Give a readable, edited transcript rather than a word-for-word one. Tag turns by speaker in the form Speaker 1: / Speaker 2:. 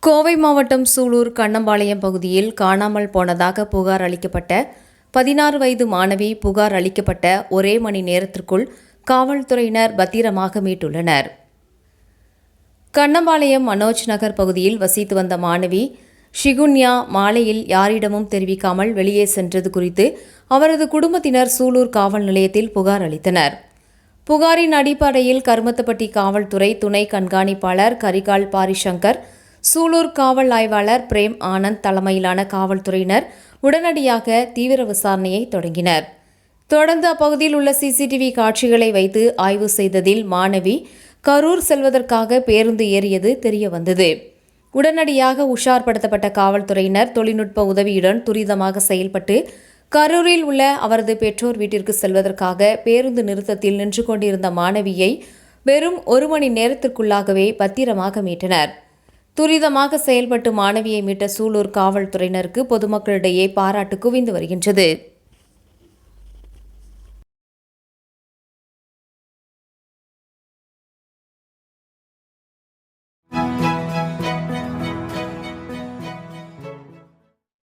Speaker 1: கோவை மாவட்டம் சூலூர் கண்ணம்பாளையம் பகுதியில் காணாமல் போனதாக புகார் அளிக்கப்பட்ட 16 வயது மாணவி புகார் அளிக்கப்பட்ட ஒரே மணி நேரத்திற்குள் காவல்துறையினர் பத்திரமாக மீட்டுள்ளனர். கண்ணம்பாளையம் மனோஜ் நகர் பகுதியில் வசித்து வந்த மாணவி ஷிகுன்யா மாலையில் யாரிடமும் தெரிவிக்காமல் வெளியே சென்றது குறித்து அவரது குடும்பத்தினர் சூலூர் காவல் நிலையத்தில் புகார் அளித்தனர். புகாரின் அடிப்படையில் கருமத்தப்பட்டி காவல்துறை துணை கண்காணிப்பாளர் கரிகால் பாரிசங்கர், சூலூர் காவல் ஆய்வாளர் பிரேம் ஆனந்த் தலைமையிலான காவல்துறையினர் உடனடியாக தீவிர விசாரணையை தொடங்கினர். தொடர்ந்து அப்பகுதியில் உள்ள சிசிடிவி காட்சிகளை வைத்து ஆய்வு செய்ததில் மாணவி கரூர் செல்வதற்காக பேருந்து ஏறியது தெரியவந்தது. உடனடியாக உஷார்படுத்தப்பட்ட காவல்துறையினர் தொழில்நுட்ப உதவியுடன் துரிதமாக செயல்பட்டு கரூரில் உள்ள அவரது பெற்றோர் வீட்டிற்கு செல்வதற்காக பேருந்து நிறுத்தத்தில் நின்று கொண்டிருந்த மாணவியை வெறும் 1 மணி நேரத்திற்குள்ளாகவே பத்திரமாக மீட்டனர். துரிதமாக செயல்பட்டு மாணவியை மீட்ட சூலூர் காவல்துறையினருக்கு பொதுமக்களிடையே பாராட்டு குவிந்து வருகின்றது.